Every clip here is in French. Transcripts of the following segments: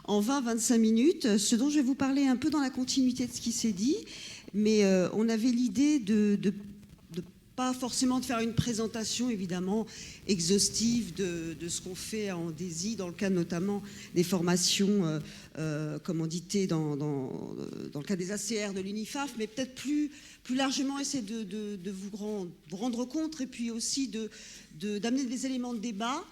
En 20-25 minutes, ce dont je vais vous parler un peu dans la continuité de ce qui s'est dit, mais on avait l'idée de pas forcément de faire une présentation évidemment exhaustive de ce qu'on fait en DESI, dans le cadre notamment des formations commanditées dans le cadre des ACR de l'UNIFAF, mais peut-être plus largement essayer de vous rendre compte et puis aussi d'amener des éléments de débat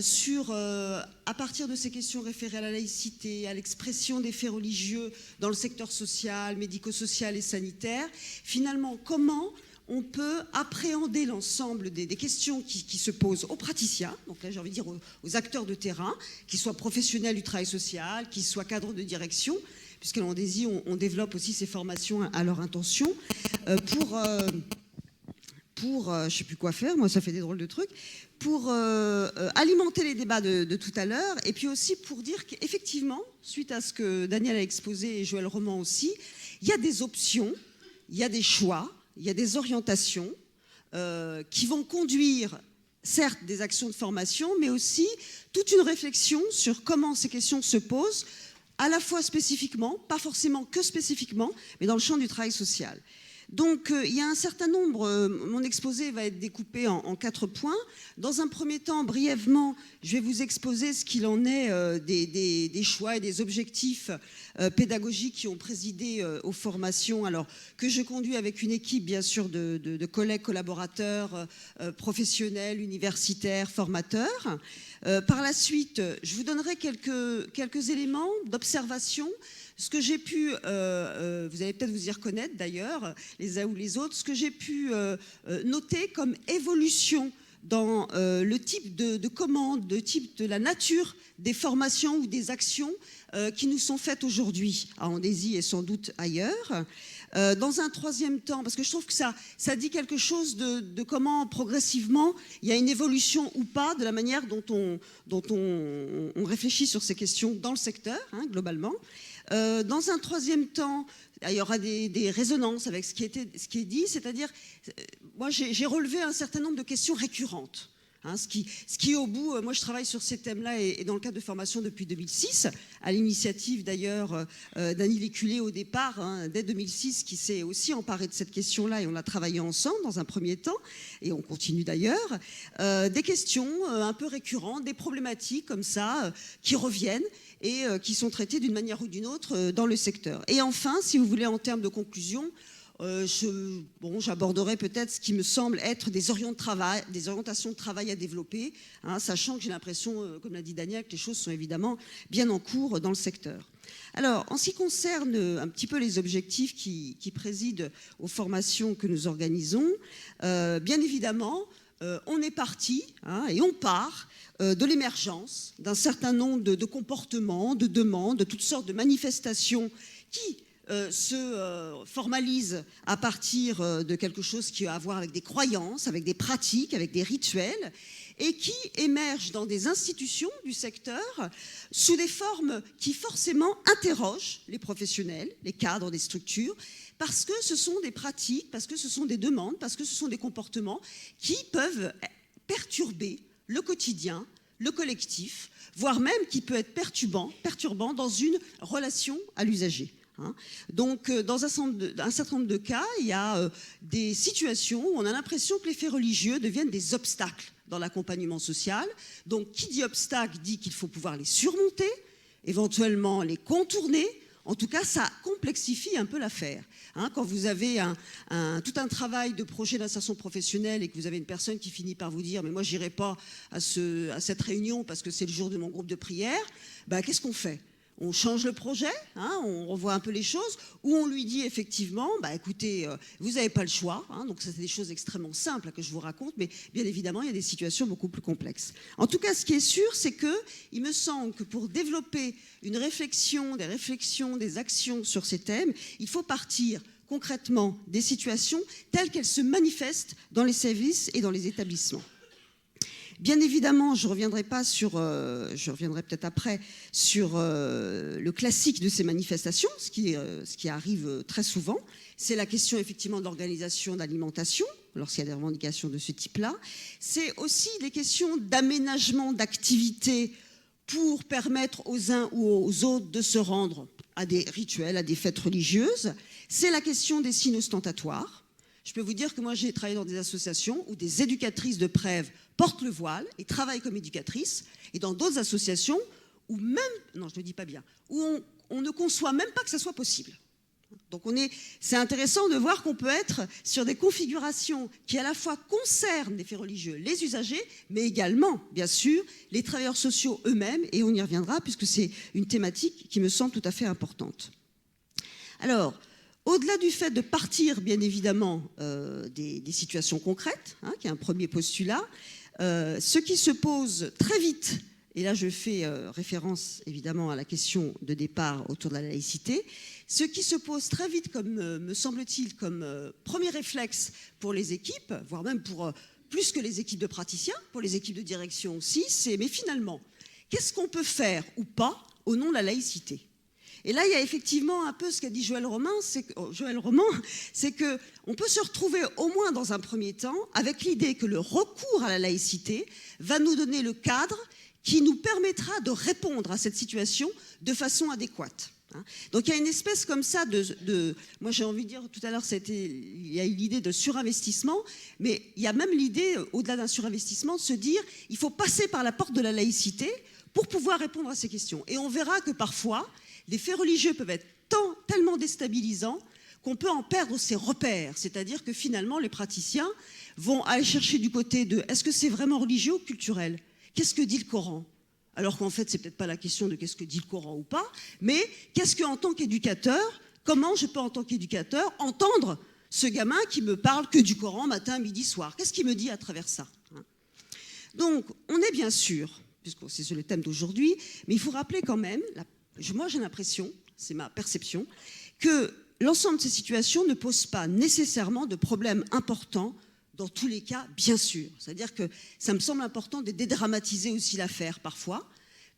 sur, à partir de ces questions référées à la laïcité, à l'expression des faits religieux dans le secteur social, médico-social et sanitaire, finalement, comment on peut appréhender l'ensemble des questions qui se posent aux praticiens, donc là j'ai envie de dire aux acteurs de terrain, qu'ils soient professionnels du travail social, qu'ils soient cadres de direction, puisqu'à l'Andésie, on développe aussi ces formations à leur intention, pour je ne sais plus quoi faire, moi ça fait des drôles de trucs, pour alimenter les débats de tout à l'heure, et puis aussi pour dire qu'effectivement, suite à ce que Daniel a exposé et Joël Roman aussi, il y a des options, il y a des choix, il y a des orientations qui vont conduire, certes, des actions de formation, mais aussi toute une réflexion sur comment ces questions se posent, à la fois spécifiquement, pas forcément que spécifiquement, mais dans le champ du travail social. Donc, il y a un certain nombre, mon exposé va être découpé en 4 points. Dans un premier temps, brièvement, je vais vous exposer ce qu'il en est des choix et des objectifs pédagogiques qui ont présidé aux formations, alors que je conduis avec une équipe, bien sûr, de collègues, collaborateurs, professionnels, universitaires, formateurs. Par la suite, je vous donnerai quelques éléments d'observation. Ce que j'ai pu, vous allez peut-être vous y reconnaître d'ailleurs, les uns ou les autres, ce que j'ai pu noter comme évolution dans le type de commande, le type de la nature des formations ou des actions qui nous sont faites aujourd'hui à Andésie et sans doute ailleurs. Dans un troisième temps, parce que je trouve que ça dit quelque chose de comment progressivement il y a une évolution ou pas de la manière dont on réfléchit sur ces questions dans le secteur, hein, globalement. Dans un troisième temps, il y aura des résonances avec ce qui est dit, c'est-à-dire, moi j'ai relevé un certain nombre de questions récurrentes. Hein, ce qui au bout, moi je travaille sur ces thèmes-là et dans le cadre de formation depuis 2006, à l'initiative d'ailleurs d'Annie Léculé au départ, hein, dès 2006, qui s'est aussi emparée de cette question-là et on a travaillé ensemble dans un premier temps et on continue d'ailleurs. Des questions un peu récurrentes, des problématiques comme ça qui reviennent et qui sont traitées d'une manière ou d'une autre dans le secteur. Et enfin, si vous voulez, en termes de conclusion, j'aborderai peut-être ce qui me semble être des orientations de travail à développer, hein, sachant que j'ai l'impression, comme l'a dit Daniel, que les choses sont évidemment bien en cours dans le secteur. Alors, en ce qui concerne un petit peu les objectifs qui président aux formations que nous organisons, bien évidemment, on est parti, hein, et on part de l'émergence d'un certain nombre de comportements, de demandes, de toutes sortes de manifestations qui se formalise à partir de quelque chose qui a à voir avec des croyances, avec des pratiques, avec des rituels, et qui émergent dans des institutions du secteur sous des formes qui forcément interrogent les professionnels, les cadres des structures, parce que ce sont des pratiques, parce que ce sont des demandes, parce que ce sont des comportements qui peuvent perturber le quotidien, le collectif, voire même qui peut être perturbant dans une relation à l'usager. Donc, dans un certain nombre de cas, il y a des situations où on a l'impression que les faits religieux deviennent des obstacles dans l'accompagnement social. Donc, qui dit obstacle dit qu'il faut pouvoir les surmonter, éventuellement les contourner. En tout cas, ça complexifie un peu l'affaire. Quand vous avez tout un travail de projet d'insertion professionnelle et que vous avez une personne qui finit par vous dire « mais moi, je n'irai pas à cette réunion parce que c'est le jour de mon groupe de prière », qu'est-ce qu'on fait ? On change le projet, hein, on revoit un peu les choses, ou on lui dit effectivement, écoutez, vous n'avez pas le choix, hein, donc ça c'est des choses extrêmement simples que je vous raconte, mais bien évidemment il y a des situations beaucoup plus complexes. En tout cas, ce qui est sûr, c'est qu'il me semble que pour développer une réflexion, des actions sur ces thèmes, il faut partir concrètement des situations telles qu'elles se manifestent dans les services et dans les établissements. Bien évidemment, je reviendrai peut-être après sur le classique de ces manifestations, ce qui arrive très souvent. C'est la question effectivement de l'organisation d'alimentation, lorsqu'il y a des revendications de ce type-là. C'est aussi des questions d'aménagement d'activités pour permettre aux uns ou aux autres de se rendre à des rituels, à des fêtes religieuses. C'est la question des signes ostentatoires. Je peux vous dire que moi, j'ai travaillé dans des associations où des éducatrices de prêve portent le voile et travaillent comme éducatrices, et dans d'autres associations où même, non, je ne le dis pas bien, où on ne conçoit même pas que ça soit possible. Donc c'est intéressant de voir qu'on peut être sur des configurations qui à la fois concernent les faits religieux, les usagers, mais également, bien sûr, les travailleurs sociaux eux-mêmes, et on y reviendra puisque c'est une thématique qui me semble tout à fait importante. Alors, au-delà du fait de partir, bien évidemment, des situations concrètes, hein, qui est un premier postulat, ce qui se pose très vite, et là je fais référence évidemment à la question de départ autour de la laïcité, ce qui se pose très vite, comme me semble-t-il, comme premier réflexe pour les équipes, voire même pour plus que les équipes de praticiens, pour les équipes de direction aussi, c'est mais finalement, qu'est-ce qu'on peut faire ou pas au nom de la laïcité ? Et là, il y a effectivement un peu ce qu'a dit Joël Roman, c'est qu'on peut se retrouver au moins dans un premier temps avec l'idée que le recours à la laïcité va nous donner le cadre qui nous permettra de répondre à cette situation de façon adéquate. Donc il y a une espèce comme ça moi j'ai envie de dire, tout à l'heure il y a eu l'idée de surinvestissement, mais il y a même l'idée, au-delà d'un surinvestissement, de se dire il faut passer par la porte de la laïcité pour pouvoir répondre à ces questions. Et on verra que parfois, les faits religieux peuvent être tellement déstabilisants qu'on peut en perdre ses repères. C'est-à-dire que finalement, les praticiens vont aller chercher du côté de est-ce que c'est vraiment religieux ou culturel ? Qu'est-ce que dit le Coran ? Alors qu'en fait, c'est peut-être pas la question de qu'est-ce que dit le Coran ou pas, mais qu'est-ce qu'en tant qu'éducateur, comment je peux en tant qu'éducateur entendre ce gamin qui me parle que du Coran matin, midi, soir ? Qu'est-ce qu'il me dit à travers ça ? Donc, on est bien sûr, puisque c'est le thème d'aujourd'hui, mais il faut rappeler quand même, moi j'ai l'impression, c'est ma perception, que l'ensemble de ces situations ne pose pas nécessairement de problèmes importants dans tous les cas, bien sûr. C'est-à-dire que ça me semble important de dédramatiser aussi l'affaire parfois,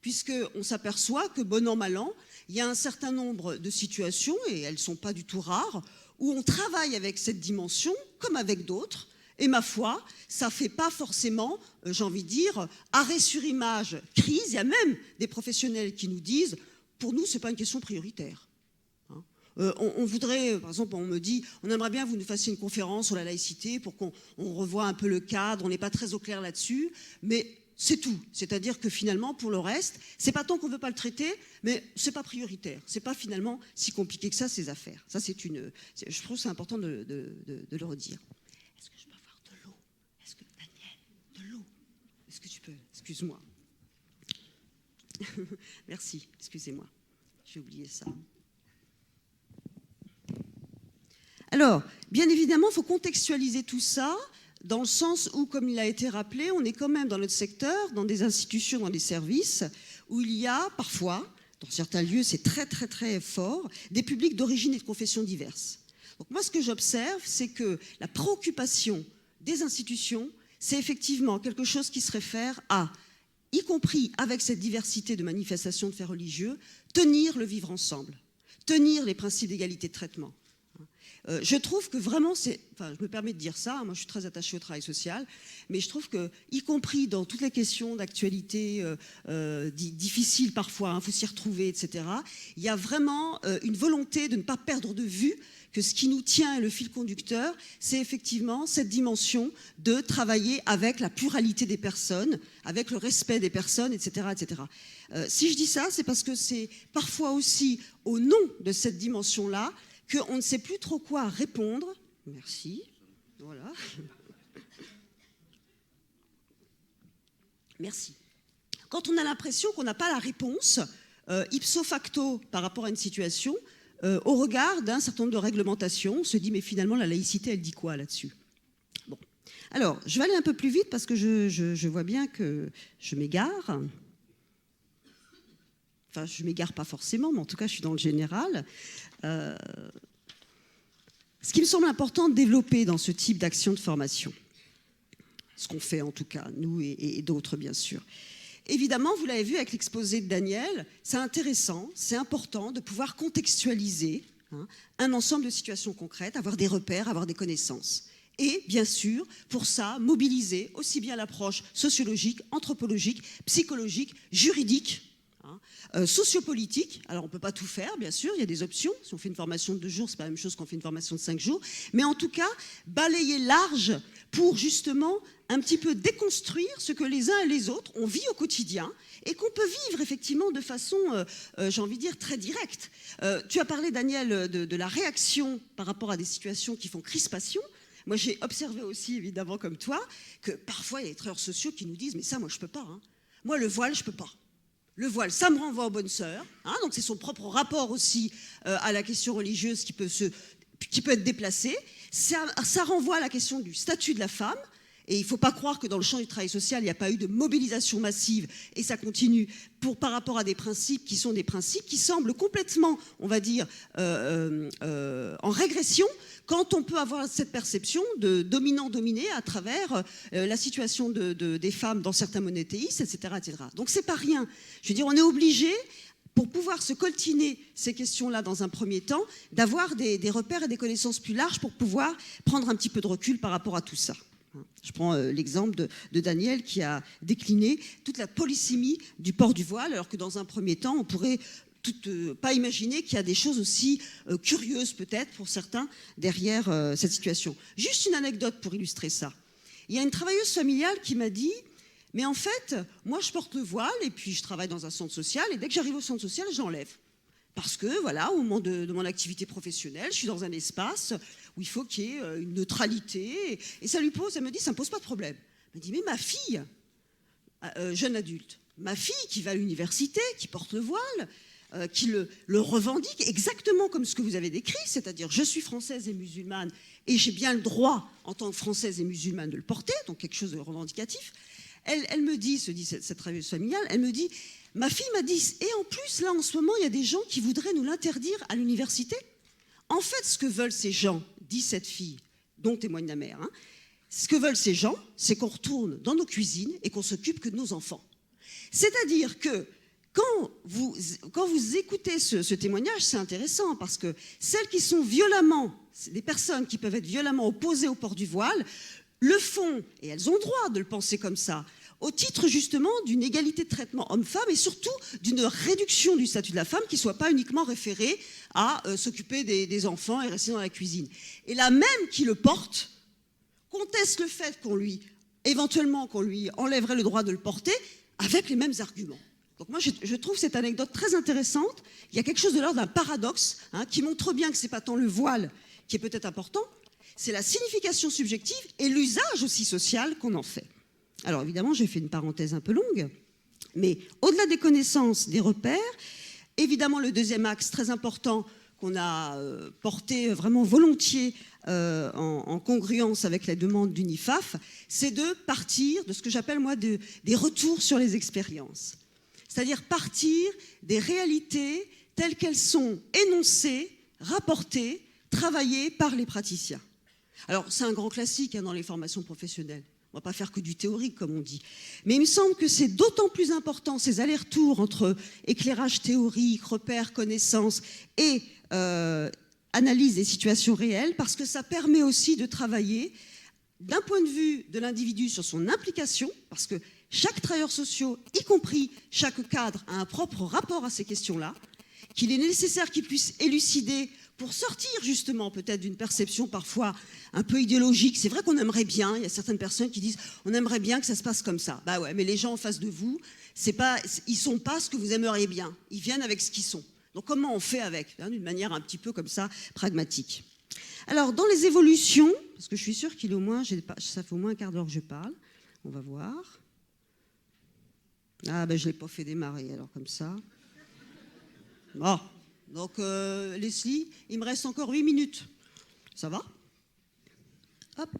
puisqu'on s'aperçoit que, bon an, mal an, il y a un certain nombre de situations, et elles ne sont pas du tout rares, où on travaille avec cette dimension, comme avec d'autres, et ma foi, ça ne fait pas forcément, j'ai envie de dire, arrêt sur image, crise. Il y a même des professionnels qui nous disent, pour nous, ce n'est pas une question prioritaire. On voudrait, par exemple, on me dit, on aimerait bien que vous nous fassiez une conférence sur la laïcité pour qu'on revoie un peu le cadre, on n'est pas très au clair là-dessus, mais c'est tout. C'est-à-dire que finalement, pour le reste, c'est pas tant qu'on ne veut pas le traiter, mais c'est pas prioritaire. C'est pas finalement si compliqué que ça, ces affaires. Ça, je trouve que c'est important de le redire. Est-ce que je peux avoir de l'eau ? Est-ce que, Daniel, de l'eau ? Est-ce que tu peux ? Excuse-moi. Merci, excusez-moi. J'ai oublié ça. Alors, bien évidemment, il faut contextualiser tout ça dans le sens où, comme il a été rappelé, on est quand même dans notre secteur, dans des institutions, dans des services, où il y a parfois, dans certains lieux, c'est très très très fort, des publics d'origine et de confessions diverses. Donc moi, ce que j'observe, c'est que la préoccupation des institutions, c'est effectivement quelque chose qui se réfère à, y compris avec cette diversité de manifestations de faits religieux, tenir le vivre ensemble, tenir les principes d'égalité de traitement. Je trouve que vraiment, je me permets de dire ça, moi je suis très attachée au travail social, mais je trouve que, y compris dans toutes les questions d'actualité difficiles parfois, il faut s'y retrouver, etc., il y a vraiment une volonté de ne pas perdre de vue que ce qui nous tient et le fil conducteur, c'est effectivement cette dimension de travailler avec la pluralité des personnes, avec le respect des personnes, etc., etc. Si je dis ça, c'est parce que c'est parfois aussi au nom de cette dimension-là qu'on ne sait plus trop quoi répondre. Merci. Voilà. Merci. Quand on a l'impression qu'on n'a pas la réponse, ipso facto, par rapport à une situation, au regard d'un certain nombre de réglementations, on se dit, mais finalement, la laïcité, elle dit quoi là-dessus ? Bon. Alors, je vais aller un peu plus vite parce que je vois bien que je m'égare. Enfin, je ne m'égare pas forcément, mais en tout cas, je suis dans le général. Ce qui me semble important de développer dans ce type d'action de formation, ce qu'on fait en tout cas, nous et d'autres bien sûr. Évidemment, vous l'avez vu avec l'exposé de Daniel, c'est intéressant, c'est important de pouvoir contextualiser un ensemble de situations concrètes, avoir des repères, avoir des connaissances. Et bien sûr, pour ça, mobiliser aussi bien l'approche sociologique, anthropologique, psychologique, juridique, sociopolitique. Alors on ne peut pas tout faire, bien sûr, il y a des options. Si on fait une formation de 2 jours, ce n'est pas la même chose qu'on fait une formation de 5 jours. Mais en tout cas, balayer large pour justement un petit peu déconstruire ce que les uns et les autres on vit au quotidien et qu'on peut vivre effectivement de façon, j'ai envie de dire, très directe. Tu as parlé, Daniel, de la réaction par rapport à des situations qui font crispation. Moi, j'ai observé aussi, évidemment, comme toi, que parfois, il y a des travailleurs sociaux qui nous disent « mais ça, moi, je ne peux pas. Hein. Moi, le voile, je ne peux pas. Le voile, ça me renvoie aux bonnes sœurs. Hein, donc, c'est son propre rapport aussi à la question religieuse qui peut être déplacé. Ça renvoie à la question du statut de la femme. Et il ne faut pas croire que dans le champ du travail social, il n'y a pas eu de mobilisation massive, et ça continue, par rapport à des principes qui sont des principes qui semblent complètement, on va dire, en régression, quand on peut avoir cette perception de dominant-dominé à travers la situation des femmes dans certains monothéistes, etc., etc. Donc c'est pas rien. Je veux dire, on est obligé, pour pouvoir se coltiner ces questions-là dans un premier temps, d'avoir des repères et des connaissances plus larges pour pouvoir prendre un petit peu de recul par rapport à tout ça. Je prends l'exemple de Daniel qui a décliné toute la polysémie du port du voile, alors que dans un premier temps, on pourrait pas imaginer qu'il y a des choses aussi curieuses peut-être pour certains derrière cette situation. Juste une anecdote pour illustrer ça. Il y a une travailleuse familiale qui m'a dit « mais en fait, moi je porte le voile et puis je travaille dans un centre social et dès que j'arrive au centre social, j'enlève. Parce que, voilà, au moment de mon activité professionnelle, je suis dans un espace où il faut qu'il y ait une neutralité. Et ça lui pose, elle me dit, ça ne me pose pas de problème. Elle me dit, mais ma fille, jeune adulte, ma fille qui va à l'université, qui porte le voile, qui le revendique exactement comme ce que vous avez décrit, c'est-à-dire je suis française et musulmane et j'ai bien le droit, en tant que française et musulmane, de le porter, donc quelque chose de revendicatif. Elle me dit, se dit cette travailleuse familiale, elle me dit, ma fille m'a dit, et en plus, là, en ce moment, il y a des gens qui voudraient nous l'interdire à l'université. En fait, ce que veulent ces gens, dit cette fille, dont témoigne la mère, hein, ce que veulent ces gens, c'est qu'on retourne dans nos cuisines et qu'on s'occupe que de nos enfants. C'est-à-dire que quand vous écoutez ce témoignage, c'est intéressant parce que celles qui sont violemment, des personnes qui peuvent être violemment opposées au port du voile, le font, et elles ont le droit de le penser comme ça, au titre justement d'une égalité de traitement homme-femme et surtout d'une réduction du statut de la femme qui ne soit pas uniquement référée à s'occuper des enfants et rester dans la cuisine. Et la même qui le porte conteste le fait éventuellement qu'on lui enlèverait le droit de le porter avec les mêmes arguments. Donc moi je trouve cette anecdote très intéressante. Il y a quelque chose de l'ordre d'un paradoxe qui montre bien que ce n'est pas tant le voile qui est peut-être important, c'est la signification subjective et l'usage aussi social qu'on en fait. Alors évidemment, j'ai fait une parenthèse un peu longue, mais au-delà des connaissances, des repères, évidemment le deuxième axe très important qu'on a porté vraiment volontiers en congruence avec la demande d'UNIFAF, c'est de partir de ce que j'appelle moi des retours sur les expériences. C'est-à-dire partir des réalités telles qu'elles sont énoncées, rapportées, travaillées par les praticiens. Alors c'est un grand classique dans les formations professionnelles. On ne va pas faire que du théorique, comme on dit. Mais il me semble que c'est d'autant plus important, ces allers-retours entre éclairage théorique, repères, connaissances et analyse des situations réelles, parce que ça permet aussi de travailler d'un point de vue de l'individu sur son implication, parce que chaque travailleur social, y compris chaque cadre, a un propre rapport à ces questions-là, qu'il est nécessaire qu'il puisse élucider pour sortir justement peut-être d'une perception parfois un peu idéologique. C'est vrai qu'on aimerait bien, il y a certaines personnes qui disent on aimerait bien que ça se passe comme ça. Bah ouais, mais les gens en face de vous, ils sont pas ce que vous aimeriez bien. Ils viennent avec ce qu'ils sont. Donc comment on fait avec, d'une manière un petit peu comme ça, pragmatique. Alors dans les évolutions, parce que je suis sûre qu'il est au moins, ça fait au moins un quart d'heure que je parle, on va voir. Ah ben je ne l'ai pas fait démarrer alors comme ça. Bon. Donc, Leslie, il me reste encore 8 minutes. Ça va ? Hop.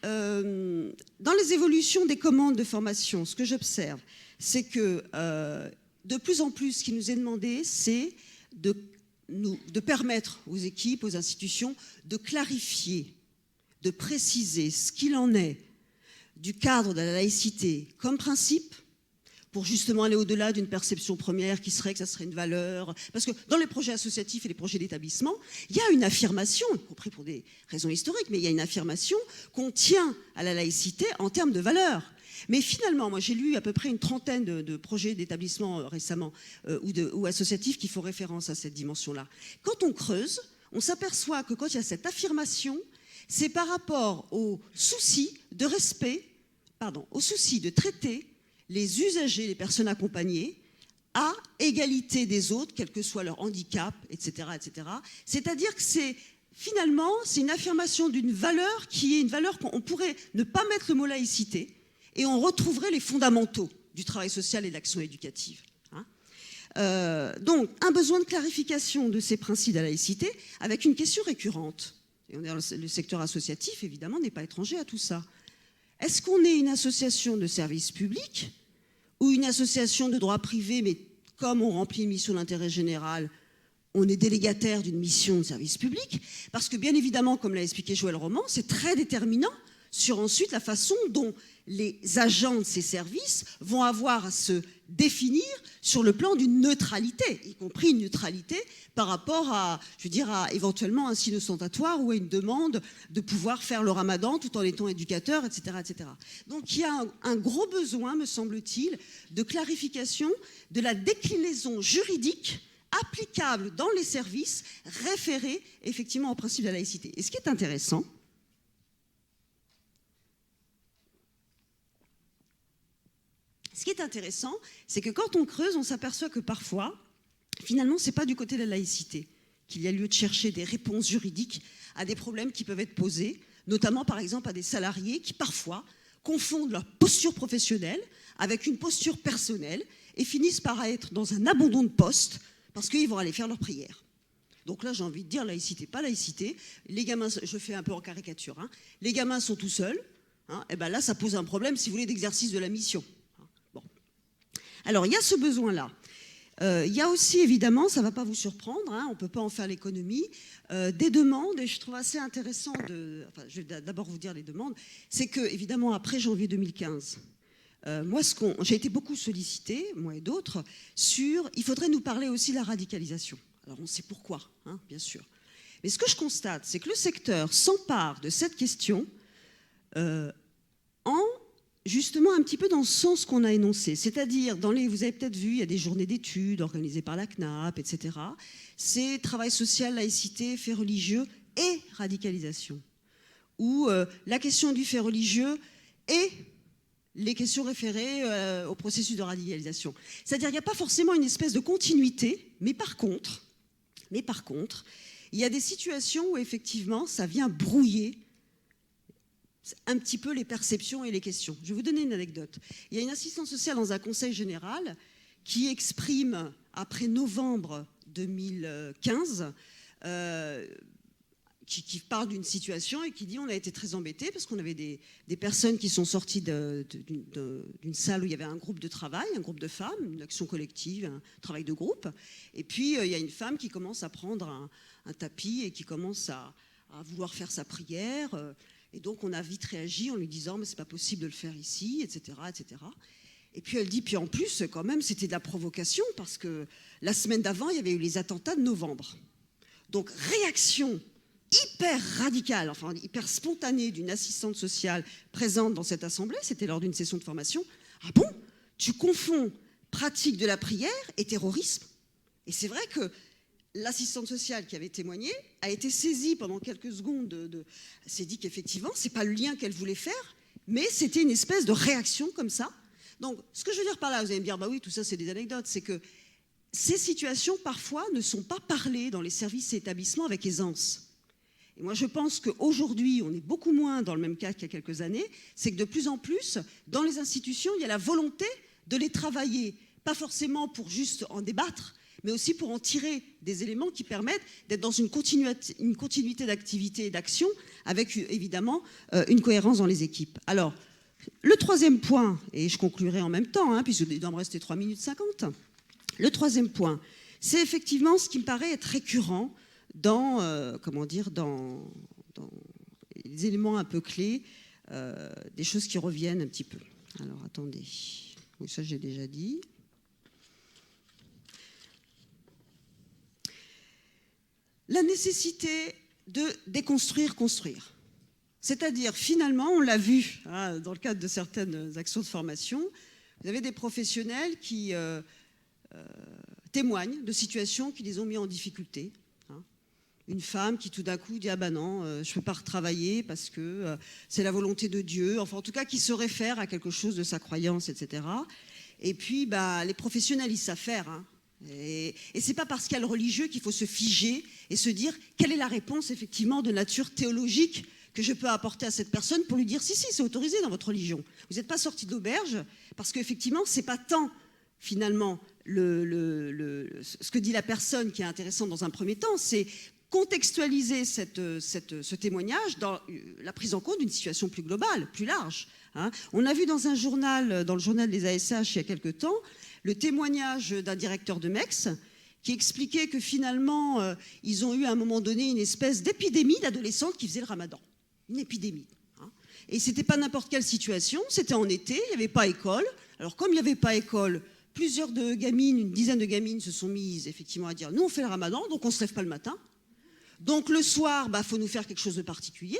Dans les évolutions des commandes de formation, ce que j'observe, c'est que de plus en plus, ce qui nous est demandé, c'est de permettre aux équipes, aux institutions, de clarifier, de préciser ce qu'il en est du cadre de la laïcité comme principe, pour justement aller au-delà d'une perception première qui serait que ça serait une valeur. Parce que dans les projets associatifs et les projets d'établissement, il y a une affirmation, y compris pour des raisons historiques, mais il y a une affirmation qu'on tient à la laïcité en termes de valeurs. Mais finalement, moi j'ai lu à peu près une trentaine de projets d'établissement récemment ou associatifs qui font référence à cette dimension-là. Quand on creuse, on s'aperçoit que quand il y a cette affirmation, c'est par rapport au souci de respect, au souci de traiter les usagers, les personnes accompagnées, à égalité des autres, quel que soit leur handicap, etc., etc. C'est-à-dire que finalement, c'est une affirmation d'une valeur qui est une valeur qu'on pourrait ne pas mettre le mot laïcité, et on retrouverait les fondamentaux du travail social et de l'action éducative. Donc, un besoin de clarification de ces principes de la laïcité avec une question récurrente. Et le secteur associatif, évidemment, n'est pas étranger à tout ça. Est-ce qu'on est une association de service public ou une association de droit privé, mais comme on remplit une mission d'intérêt général, on est délégataire d'une mission de service public? Parce que bien évidemment, comme l'a expliqué Joël Roman, c'est très déterminant sur ensuite la façon dont les agents de ces services vont avoir à se définir sur le plan d'une neutralité, y compris une neutralité par rapport à, éventuellement un signe ostentatoire ou à une demande de pouvoir faire le ramadan tout en étant éducateur, etc., etc. Donc il y a un gros besoin, me semble-t-il, de clarification de la déclinaison juridique applicable dans les services référés effectivement au principe de la laïcité. Et ce qui est intéressant, c'est que quand on creuse, on s'aperçoit que parfois, finalement, ce n'est pas du côté de la laïcité qu'il y a lieu de chercher des réponses juridiques à des problèmes qui peuvent être posés, notamment, par exemple, à des salariés qui, parfois, confondent leur posture professionnelle avec une posture personnelle et finissent par être dans un abandon de poste parce qu'ils vont aller faire leur prière. Donc là, j'ai envie de dire laïcité, pas laïcité. Les gamins, je fais un peu en caricature, les gamins sont tout seuls, et ben là, ça pose un problème, si vous voulez, d'exercice de la mission. Alors, il y a ce besoin-là. Il y a aussi, évidemment, ça ne va pas vous surprendre, on ne peut pas en faire l'économie, des demandes, et je trouve assez intéressant je vais d'abord vous dire les demandes, c'est que, évidemment, après janvier 2015, j'ai été beaucoup sollicitée, moi et d'autres, il faudrait nous parler aussi de la radicalisation. Alors, on sait pourquoi, bien sûr. Mais ce que je constate, c'est que le secteur s'empare de cette question justement un petit peu dans le sens qu'on a énoncé. C'est-à-dire, vous avez peut-être vu, il y a des journées d'études organisées par la CNAP, etc. C'est travail social, laïcité, fait religieux et radicalisation. Où la question du fait religieux et les questions référées au processus de radicalisation. C'est-à-dire qu'il n'y a pas forcément une espèce de continuité, mais par contre, il y a des situations où effectivement, ça vient brouiller un petit peu les perceptions et les questions. Je vais vous donner une anecdote. Il y a une assistante sociale dans un conseil général qui exprime, après novembre 2015, qui parle d'une situation et qui dit on a été très embêtés parce qu'on avait des personnes qui sont sorties d'une salle où il y avait un groupe de travail, un groupe de femmes, une action collective, un travail de groupe. Et puis, il y a une femme qui commence à prendre un tapis et qui commence à vouloir faire sa prière. Et donc, on a vite réagi en lui disant « mais c'est pas possible de le faire ici, etc. etc. » Et puis, elle dit « puis en plus, quand même, c'était de la provocation parce que la semaine d'avant, il y avait eu les attentats de novembre. » Donc, réaction hyper radicale, enfin hyper spontanée d'une assistante sociale présente dans cette assemblée, c'était lors d'une session de formation. « Ah bon, tu confonds pratique de la prière et terrorisme ?» Et c'est vrai que l'assistante sociale qui avait témoigné a été saisie pendant quelques secondes. S'est dit qu'effectivement, ce n'est pas le lien qu'elle voulait faire, mais c'était une espèce de réaction comme ça. Donc, ce que je veux dire par là, vous allez me dire, bah oui, tout ça, c'est des anecdotes, c'est que ces situations, parfois, ne sont pas parlées dans les services et établissements avec aisance. Et moi, je pense qu'aujourd'hui, on est beaucoup moins dans le même cas qu'il y a quelques années, c'est que de plus en plus, dans les institutions, il y a la volonté de les travailler, pas forcément pour juste en débattre, mais aussi pour en tirer des éléments qui permettent d'être dans une continuité d'activité et d'action avec, évidemment, une cohérence dans les équipes. Alors, le troisième point, et je conclurai en même temps, puisqu'il doit me rester 3 minutes 50, le troisième point, c'est effectivement ce qui me paraît être récurrent dans les éléments un peu clés, des choses qui reviennent un petit peu. Alors, attendez. Oui, ça j'ai déjà dit. La nécessité de déconstruire, construire. C'est-à-dire, finalement, on l'a vu hein, dans le cadre de certaines actions de formation, vous avez des professionnels qui témoignent de situations qui les ont mis en difficulté. Hein. Une femme qui tout d'un coup dit « Ah ben non, je ne peux pas retravailler parce que c'est la volonté de Dieu », enfin en tout cas qui se réfère à quelque chose de sa croyance, etc. Et puis, bah, les professionnels, ils savent faire. Hein. Et ce n'est pas parce qu'il y a le religieux qu'il faut se figer et se dire quelle est la réponse effectivement de nature théologique que je peux apporter à cette personne pour lui dire si, c'est autorisé dans votre religion. Vous n'êtes pas sorti de l'auberge parce qu'effectivement, ce n'est pas tant finalement ce que dit la personne qui est intéressant dans un premier temps, c'est contextualiser ce témoignage dans la prise en compte d'une situation plus globale, plus large. Hein. On a vu dans un journal, dans le journal des ASH il y a quelque temps, le témoignage d'un directeur de MEX qui expliquait que finalement, ils ont eu à un moment donné une espèce d'épidémie d'adolescentes qui faisaient le ramadan. Une épidémie. Hein. Et ce n'était pas n'importe quelle situation, c'était en été, il n'y avait pas école. Alors comme il n'y avait pas école, plusieurs de gamines, une dizaine de gamines se sont mises effectivement à dire « nous on fait le ramadan, donc on ne se lève pas le matin ». Donc le soir, bah, faut nous faire quelque chose de particulier.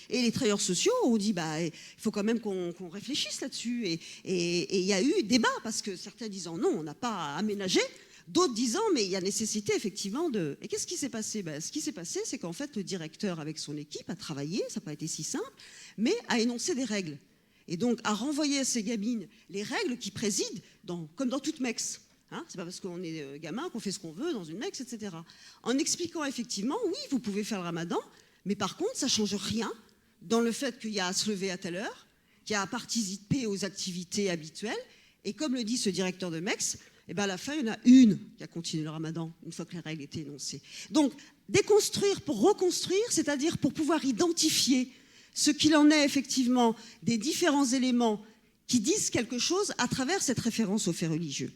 Et les travailleurs sociaux ont dit, bah, il faut quand même qu'on réfléchisse là-dessus. Et il y a eu débat, parce que certains disant non, on n'a pas à aménager. D'autres disant, mais il y a nécessité effectivement de... Et qu'est-ce qui s'est passé? Ben, ce qui s'est passé, c'est qu'en fait, le directeur avec son équipe a travaillé, ça n'a pas été si simple, mais a énoncé des règles. Et donc, a renvoyé à ces gamines les règles qui président, comme dans toute MEX. Hein, c'est pas parce qu'on est gamin qu'on fait ce qu'on veut dans une MEX, etc. En expliquant effectivement, oui, vous pouvez faire le ramadan, mais par contre, ça ne change rien dans le fait qu'il y a à se lever à telle heure, qu'il y a à participer aux activités habituelles. Et comme le dit ce directeur de MEX, eh ben à la fin, il y en a une qui a continué le ramadan, une fois que les règles étaient énoncées. Donc, déconstruire pour reconstruire, c'est-à-dire pour pouvoir identifier ce qu'il en est effectivement des différents éléments qui disent quelque chose à travers cette référence aux faits religieux.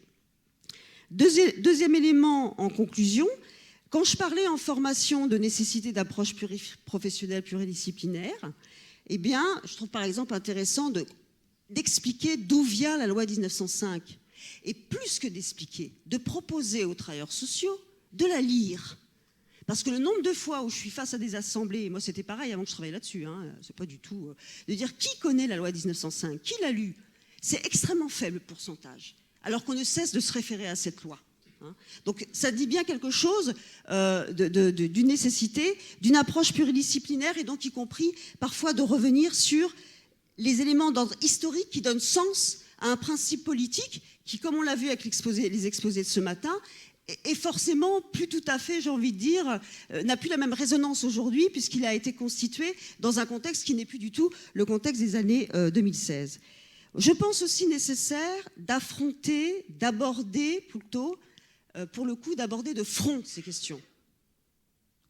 Deuxième élément en conclusion, quand je parlais en formation de nécessité d'approche professionnelle pluridisciplinaire, eh bien, je trouve par exemple intéressant d'expliquer d'où vient la loi 1905. Et plus que d'expliquer, de proposer aux travailleurs sociaux de la lire. Parce que le nombre de fois où je suis face à des assemblées, et moi c'était pareil avant que je travaille là-dessus, hein, c'est pas du tout, de dire qui connaît la loi 1905, qui l'a lue, c'est extrêmement faible pourcentage, alors qu'on ne cesse de se référer à cette loi. Hein. Donc ça dit bien quelque chose d'une nécessité, d'une approche pluridisciplinaire et donc y compris parfois de revenir sur les éléments d'ordre historique qui donnent sens à un principe politique qui, comme on l'a vu avec les exposés de ce matin, est forcément plus tout à fait, j'ai envie de dire, n'a plus la même résonance aujourd'hui puisqu'il a été constitué dans un contexte qui n'est plus du tout le contexte des années 2016. Je pense aussi nécessaire d'affronter, d'aborder plutôt, pour le coup, d'aborder de front ces questions.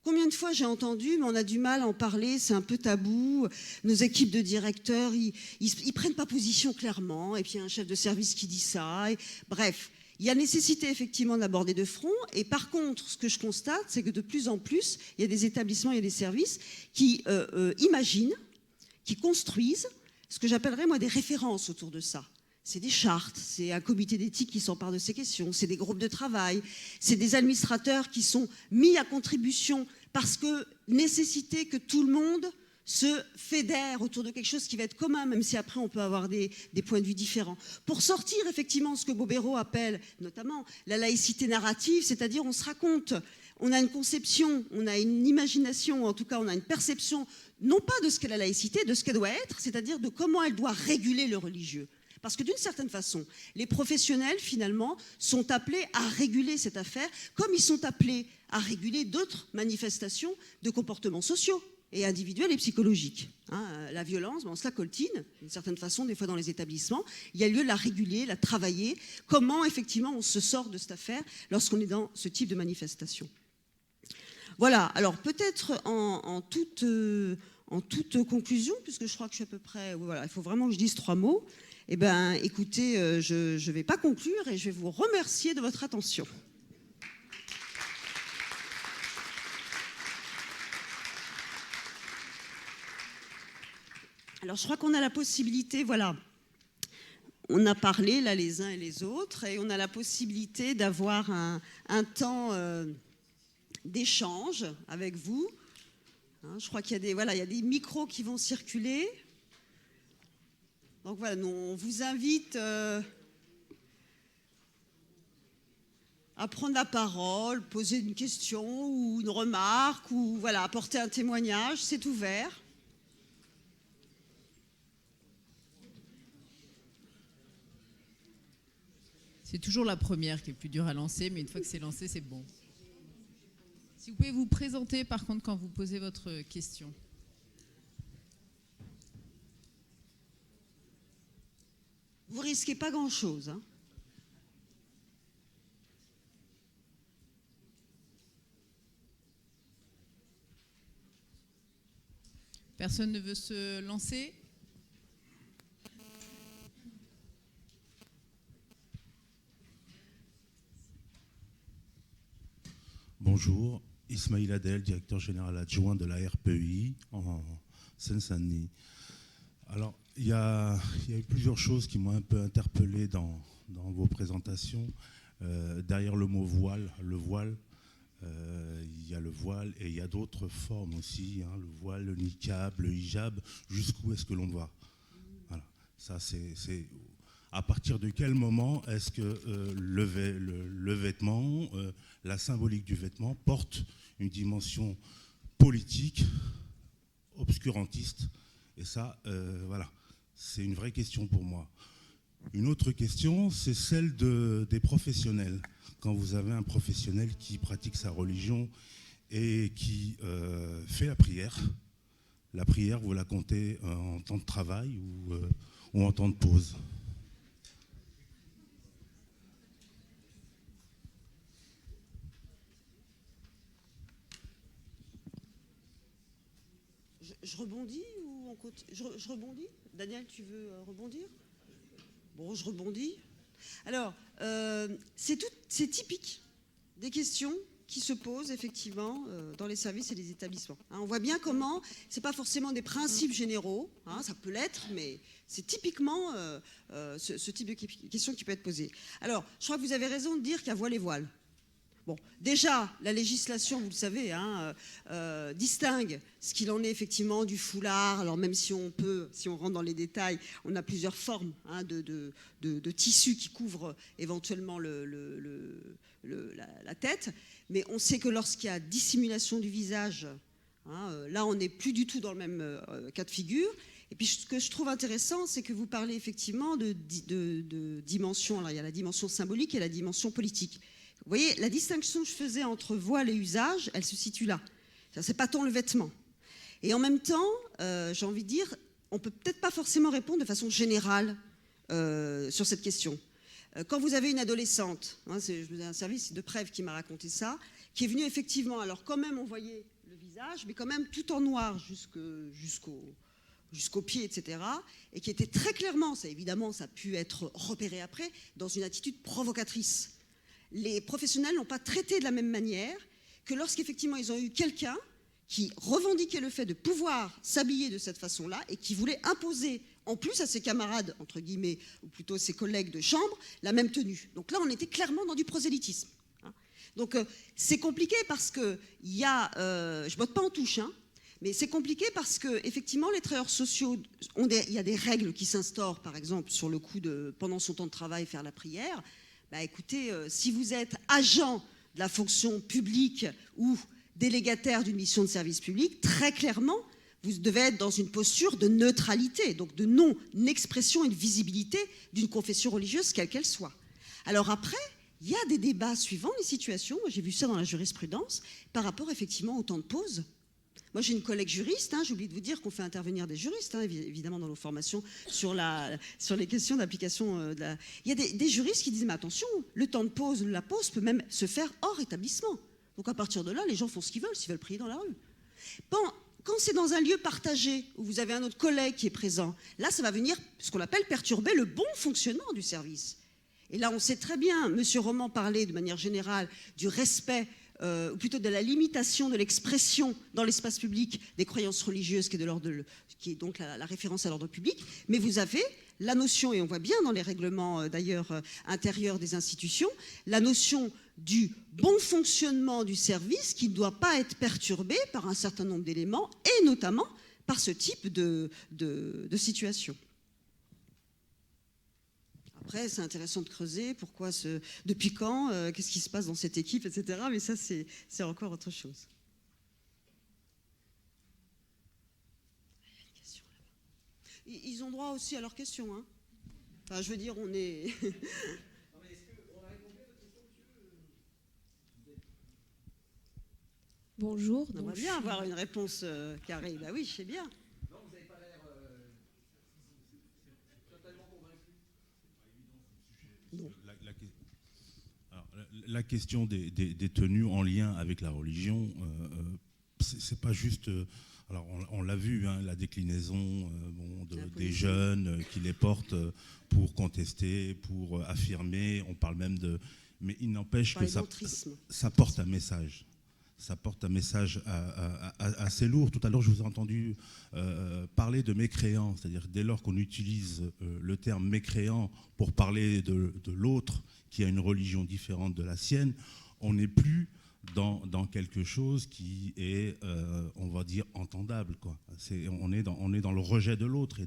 Combien de fois j'ai entendu, mais on a du mal à en parler, c'est un peu tabou, nos équipes de directeurs, ils prennent pas position clairement, et puis il y a un chef de service qui dit ça, bref, il y a nécessité effectivement d'aborder de front, et par contre, ce que je constate, c'est que de plus en plus, il y a des établissements, il y a des services qui imaginent, qui construisent, ce que j'appellerais moi des références autour de ça. C'est des chartes, c'est un comité d'éthique qui s'empare de ces questions, c'est des groupes de travail, c'est des administrateurs qui sont mis à contribution parce que nécessité que tout le monde se fédère autour de quelque chose qui va être commun, même si après on peut avoir des points de vue différents. Pour sortir effectivement ce que Bobéro appelle notamment la laïcité narrative, c'est-à-dire on se raconte, on a une conception, on a une imagination, en tout cas on a une perception, non pas de ce qu'est la laïcité, de ce qu'elle doit être, c'est-à-dire de comment elle doit réguler le religieux. Parce que d'une certaine façon, les professionnels, finalement, sont appelés à réguler cette affaire, comme ils sont appelés à réguler d'autres manifestations de comportements sociaux et individuels et psychologiques. Hein, la violence, on se la coltine, d'une certaine façon, des fois dans les établissements. Il y a lieu de la réguler, la travailler. Comment, effectivement, on se sort de cette affaire lorsqu'on est dans ce type de manifestation. Voilà, alors peut-être en toute conclusion, puisque je crois que je suis à peu près... Voilà, il faut vraiment que je dise 3 mots. Eh bien, écoutez, je ne vais pas conclure et je vais vous remercier de votre attention. Alors, je crois qu'on a la possibilité, voilà, on a parlé là les uns et les autres et on a la possibilité d'avoir un temps d'échange avec vous. Hein, je crois qu'il y a des micros qui vont circuler. Donc voilà, on vous invite à prendre la parole, poser une question ou une remarque ou voilà, apporter un témoignage, c'est ouvert. C'est toujours la première qui est plus dure à lancer, mais une fois que c'est lancé, c'est bon. Si vous pouvez vous présenter, par contre, quand vous posez votre question. Vous risquez pas grand-chose, hein. Personne ne veut se lancer ? Bonjour, Ismail Adel, directeur général adjoint de la RPEI en Seine-Saint-Denis. Alors, il y a eu plusieurs choses qui m'ont un peu interpellé dans vos présentations. Derrière le mot voile, le voile, il y a le voile et il y a d'autres formes aussi, hein, le voile, le niqab, le hijab, jusqu'où est-ce que l'on va? Voilà. Ça, c'est à partir de quel moment est-ce que le vêtement, la symbolique du vêtement porte une dimension politique, obscurantiste? Et ça, voilà, c'est une vraie question pour moi. Une autre question, c'est celle des professionnels. Quand vous avez un professionnel qui pratique sa religion et qui fait la prière, vous la comptez en temps de travail ou en temps de pause? Je rebondis ou on continue? Je rebondis. Daniel, tu veux rebondir? Bon, je rebondis. Alors, c'est typique des questions qui se posent effectivement dans les services et les établissements. Hein, on voit bien comment, c'est pas forcément des principes généraux, hein, ça peut l'être, mais c'est typiquement ce type de question qui peut être posée. Alors, je crois que vous avez raison de dire qu'il y a voile et voile. Bon, déjà, la législation, vous le savez, hein, distingue ce qu'il en est effectivement du foulard. Alors même si on rentre dans les détails, on a plusieurs formes hein, de tissus qui couvrent éventuellement la tête. Mais on sait que lorsqu'il y a dissimulation du visage, hein, là on n'est plus du tout dans le même cas de figure. Et puis ce que je trouve intéressant, c'est que vous parlez effectivement de dimension. Alors il y a la dimension symbolique et la dimension politique. Vous voyez, la distinction que je faisais entre voile et usage, elle se situe là. C'est pas tant le vêtement. Et en même temps, j'ai envie de dire, on peut peut-être pas forcément répondre de façon générale sur cette question. Quand vous avez une adolescente, hein, c'est un service de Prèves qui m'a raconté ça, qui est venue effectivement, alors quand même on voyait le visage, mais quand même tout en noir jusqu'aux pieds, etc., et qui était très clairement, ça évidemment, ça a pu être repéré après, dans une attitude provocatrice. Les professionnels n'ont pas traité de la même manière que lorsqu'effectivement ils ont eu quelqu'un qui revendiquait le fait de pouvoir s'habiller de cette façon-là et qui voulait imposer en plus à ses camarades, entre guillemets, ou plutôt ses collègues de chambre, la même tenue. Donc là, on était clairement dans du prosélytisme. Donc c'est compliqué parce que il y a, je botte pas en touche, hein, mais c'est compliqué parce que effectivement les travailleurs sociaux il y a des règles qui s'instaurent, par exemple sur le coup de pendant son temps de travail faire la prière. Bah écoutez, si vous êtes agent de la fonction publique ou délégataire d'une mission de service public, très clairement, vous devez être dans une posture de neutralité, donc de non-expression et de visibilité d'une confession religieuse, quelle qu'elle soit. Alors après, il y a des débats suivant les situations, moi j'ai vu ça dans la jurisprudence, par rapport effectivement au temps de pause. Moi, j'ai une collègue juriste, hein, j'ai oublié de vous dire qu'on fait intervenir des juristes, hein, évidemment, dans nos formations sur les questions d'application. Il y a des juristes qui disent, mais attention, le temps de pause, la pause peut même se faire hors établissement. Donc à partir de là, les gens font ce qu'ils veulent, s'ils veulent prier dans la rue. Bon, quand c'est dans un lieu partagé, où vous avez un autre collègue qui est présent, là, ça va venir, ce qu'on appelle perturber le bon fonctionnement du service. Et là, on sait très bien, M. Roman parlait de manière générale du respect ou plutôt de la limitation de l'expression dans l'espace public des croyances religieuses qui est donc la référence à l'ordre public, mais vous avez la notion, et on voit bien dans les règlements d'ailleurs intérieurs des institutions, la notion du bon fonctionnement du service qui ne doit pas être perturbé par un certain nombre d'éléments, et notamment par ce type de situation. Après, c'est intéressant de creuser, depuis quand, qu'est-ce qui se passe dans cette équipe, etc. Mais ça, c'est encore autre chose. Ils ont droit aussi à leurs questions. Hein. Enfin, je veux dire, on est... Bonjour. On aimerait bien avoir une réponse carrée. Bah oui, je sais bien. Non, vous n'avez pas l'air totalement convaincu. Non. La question des tenues en lien avec la religion, c'est pas juste... alors on l'a vu, hein, la déclinaison des jeunes qui les portent pour contester, pour affirmer, on parle même de... Mais il n'empêche que ça porte un message. Ça porte un message assez lourd. Tout à l'heure, je vous ai entendu parler de mécréants, c'est-à-dire dès lors qu'on utilise le terme mécréant pour parler de l'autre qui a une religion différente de la sienne, on n'est plus dans quelque chose qui est, on va dire, entendable, quoi. On est dans le rejet de l'autre.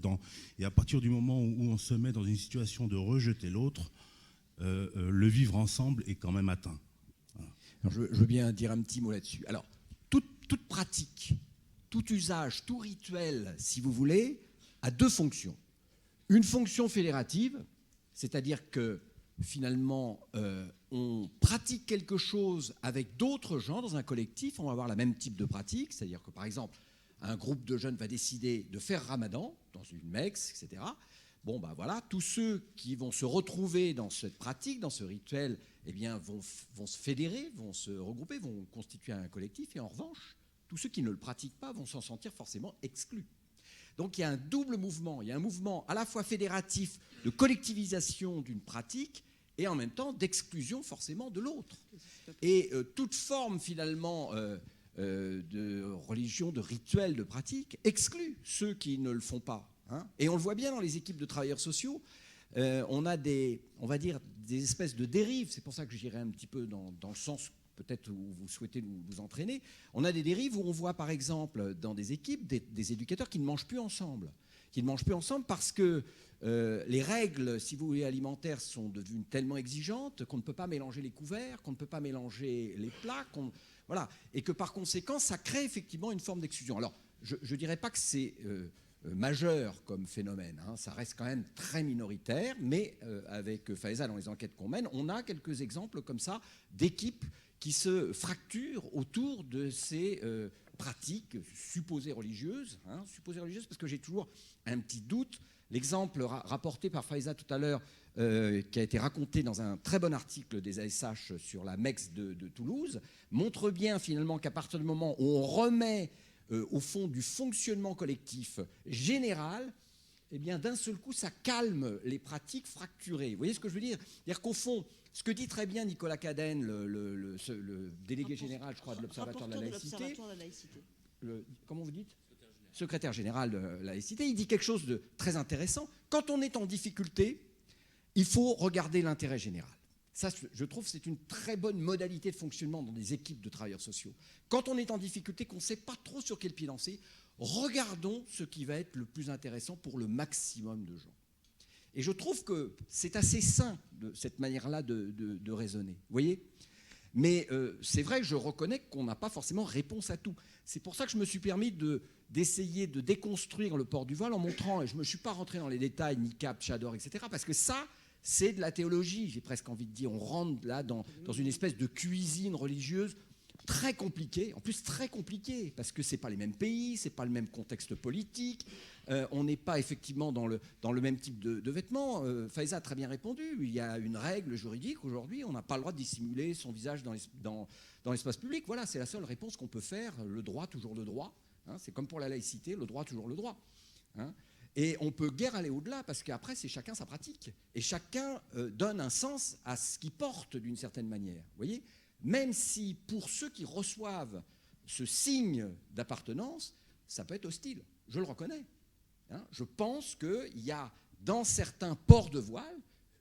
Et à partir du moment où on se met dans une situation de rejeter l'autre, le vivre ensemble est quand même atteint. Alors, je veux bien dire un petit mot là-dessus. Alors, toute pratique, tout usage, tout rituel, si vous voulez, a deux fonctions. Une fonction fédérative, c'est-à-dire que finalement, on pratique quelque chose avec d'autres gens dans un collectif, on va avoir le même type de pratique, c'est-à-dire que par exemple, un groupe de jeunes va décider de faire Ramadan dans une mecque, etc. Bon, ben voilà, tous ceux qui vont se retrouver dans cette pratique, dans ce rituel, eh bien, vont se fédérer, vont se regrouper, vont constituer un collectif, et en revanche, tous ceux qui ne le pratiquent pas vont s'en sentir forcément exclus. Donc il y a un double mouvement, il y a un mouvement à la fois fédératif de collectivisation d'une pratique et en même temps d'exclusion forcément de l'autre. Et toute forme finalement de religion, de rituel, de pratique exclut ceux qui ne le font pas. Hein. Et on le voit bien dans les équipes de travailleurs sociaux, on a on va dire, des espèces de dérives, c'est pour ça que j'irai un petit peu dans le sens peut-être où vous souhaitez vous entraîner. On a des dérives où on voit par exemple dans des équipes des éducateurs qui ne mangent plus ensemble. Qui ne mangent plus ensemble parce que les règles, si vous voulez, alimentaires sont devenues tellement exigeantes qu'on ne peut pas mélanger les couverts, qu'on ne peut pas mélanger les plats, voilà, et que par conséquent, ça crée effectivement une forme d'exclusion. Alors, je ne dirais pas que c'est majeur comme phénomène, hein, ça reste quand même très minoritaire, mais avec Faiza, dans les enquêtes qu'on mène, on a quelques exemples comme ça d'équipes qui se fracturent autour de ces pratiques supposées religieuses, parce que j'ai toujours un petit doute. L'exemple rapporté par Faiza tout à l'heure, qui a été raconté dans un très bon article des ASH sur la MEX de Toulouse, montre bien finalement qu'à partir du moment où on remet au fond du fonctionnement collectif général, eh bien d'un seul coup, ça calme les pratiques fracturées. Vous voyez ce que je veux dire ? C'est-à-dire qu'au fond, ce que dit très bien Nicolas Cadenne, le délégué général, je crois, de l'Observatoire de la laïcité, comment vous dites ? Secrétaire général de la laïcité, il dit quelque chose de très intéressant. Quand on est en difficulté, il faut regarder l'intérêt général. Ça, je trouve, c'est une très bonne modalité de fonctionnement dans des équipes de travailleurs sociaux. Quand on est en difficulté, qu'on ne sait pas trop sur quel pied danser, regardons ce qui va être le plus intéressant pour le maximum de gens. Et je trouve que c'est assez sain, de cette manière-là de raisonner. Vous voyez ? Mais c'est vrai que je reconnais qu'on n'a pas forcément réponse à tout. C'est pour ça que je me suis permis d'essayer de déconstruire le port du voile en montrant, et je ne me suis pas rentré dans les détails, niqab, tchador, etc., parce que ça, c'est de la théologie, j'ai presque envie de dire. On rentre là dans une espèce de cuisine religieuse très compliquée, en plus très compliquée, parce que ce n'est pas les mêmes pays, ce n'est pas le même contexte politique, on n'est pas effectivement dans le même type de vêtements. Faiza a très bien répondu, il y a une règle juridique aujourd'hui, on n'a pas le droit de dissimuler son visage dans l'espace public. Voilà, c'est la seule réponse qu'on peut faire, le droit, toujours le droit. Hein, c'est comme pour la laïcité, le droit, toujours le droit. Hein. Et on peut guère aller au-delà, parce qu'après, c'est chacun sa pratique. Et chacun donne un sens à ce qu'il porte d'une certaine manière. Vous voyez ? Même si pour ceux qui reçoivent ce signe d'appartenance, ça peut être hostile. Je le reconnais. Hein ? Je pense qu'il y a dans certains ports de voile,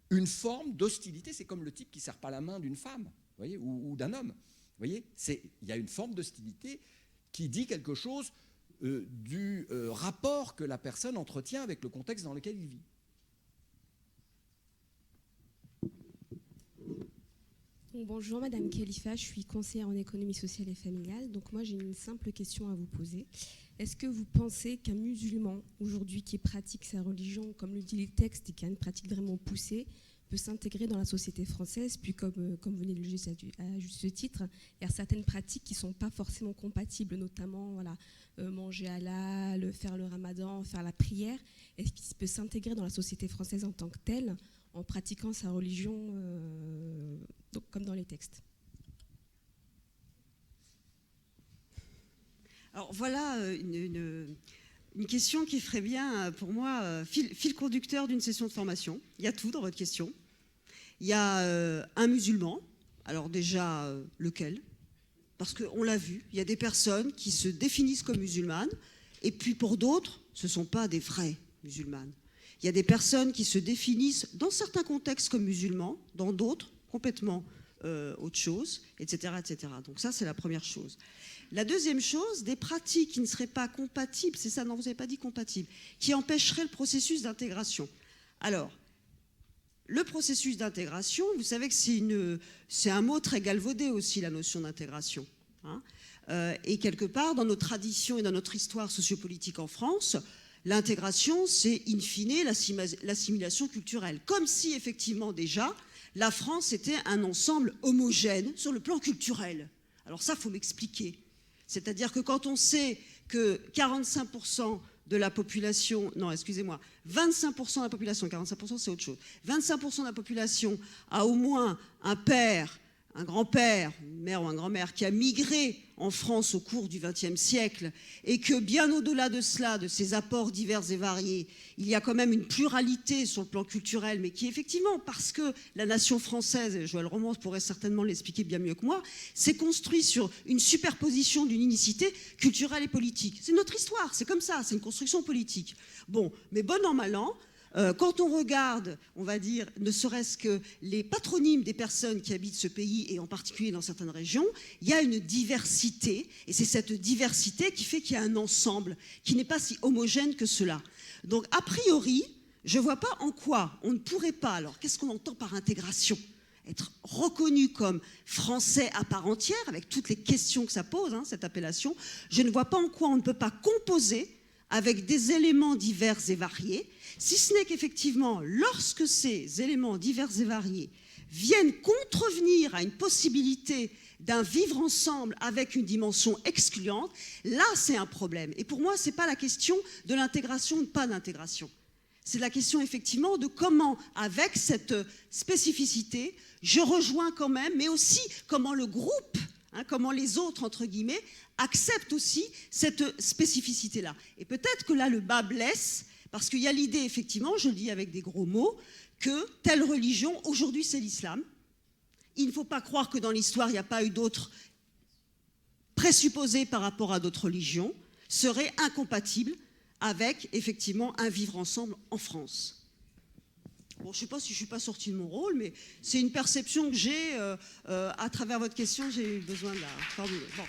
une forme d'hostilité. C'est comme le type qui ne serre pas la main d'une femme, voyez, ou d'un homme. Vous voyez, il y a une forme d'hostilité qui dit quelque chose du rapport que la personne entretient avec le contexte dans lequel il vit. Bonjour Madame Khalifa, je suis conseillère en économie sociale et familiale. Donc moi j'ai une simple question à vous poser. Est-ce que vous pensez qu'un musulman aujourd'hui qui pratique sa religion, comme le dit les textes, et qui a une pratique vraiment poussée, peut s'intégrer dans la société française? Puis comme vous venez de le dire à juste titre, il y a certaines pratiques qui ne sont pas forcément compatibles, notamment voilà, manger halal, faire le ramadan, faire la prière. Est-ce qu'il peut s'intégrer dans la société française en tant que tel, en pratiquant sa religion donc, comme dans les textes? Alors voilà une question qui ferait bien, pour moi, fil conducteur d'une session de formation. Il y a tout dans votre question. Il y a un musulman. Alors déjà, lequel? Parce qu'on l'a vu, il y a des personnes qui se définissent comme musulmanes, et puis pour d'autres, ce ne sont pas des vraies musulmanes. Il y a des personnes qui se définissent dans certains contextes comme musulmans, dans d'autres complètement autre chose, etc., etc. Donc ça, c'est la première chose. La deuxième chose, des pratiques qui ne seraient pas compatibles, c'est ça, non, vous n'avez pas dit compatibles, qui empêcheraient le processus d'intégration. Alors, le processus d'intégration, vous savez que c'est un mot très galvaudé aussi, la notion d'intégration. Hein. Et quelque part, dans nos traditions et dans notre histoire sociopolitique en France, l'intégration, c'est in fine l'assimilation culturelle. Comme si, effectivement, déjà, la France était un ensemble homogène sur le plan culturel. Alors ça, il faut m'expliquer. C'est-à-dire que quand on sait que 45% de la population, non, excusez-moi, 25% de la population, 45% c'est autre chose, 25% de la population a au moins un père, un grand-père, une mère ou un grand-mère qui a migré en France au cours du XXe siècle et que bien au-delà de cela, de ces apports divers et variés, il y a quand même une pluralité sur le plan culturel, mais qui effectivement, parce que la nation française, et Joël Romance pourrait certainement l'expliquer bien mieux que moi, s'est construite sur une superposition d'une unicité culturelle et politique. C'est notre histoire, c'est comme ça, c'est une construction politique. Bon, mais bon an, mal an, quand on regarde, on va dire, ne serait-ce que les patronymes des personnes qui habitent ce pays, et en particulier dans certaines régions, il y a une diversité, et c'est cette diversité qui fait qu'il y a un ensemble qui n'est pas si homogène que cela. Donc, a priori, je ne vois pas en quoi on ne pourrait pas, alors qu'est-ce qu'on entend par intégration ? Être reconnu comme français à part entière, avec toutes les questions que ça pose, hein, cette appellation, je ne vois pas en quoi on ne peut pas composer avec des éléments divers et variés, si ce n'est qu'effectivement, lorsque ces éléments divers et variés viennent contrevenir à une possibilité d'un vivre ensemble avec une dimension excluante, là c'est un problème. Et pour moi, ce n'est pas la question de l'intégration ou de pas d'intégration. C'est la question effectivement de comment, avec cette spécificité, je rejoins quand même, mais aussi comment le groupe, hein, comment les autres, entre guillemets, acceptent aussi cette spécificité-là. Et peut-être que là, le bas blesse, parce qu'il y a l'idée, effectivement, je le dis avec des gros mots, que telle religion, aujourd'hui, c'est l'islam. Il ne faut pas croire que dans l'histoire, il n'y a pas eu d'autres présupposés par rapport à d'autres religions, seraient incompatibles avec, effectivement, un vivre ensemble en France. Bon, je ne sais pas si je ne suis pas sortie de mon rôle, mais c'est une perception que j'ai, à travers votre question, j'ai eu besoin de la formuler. Bon.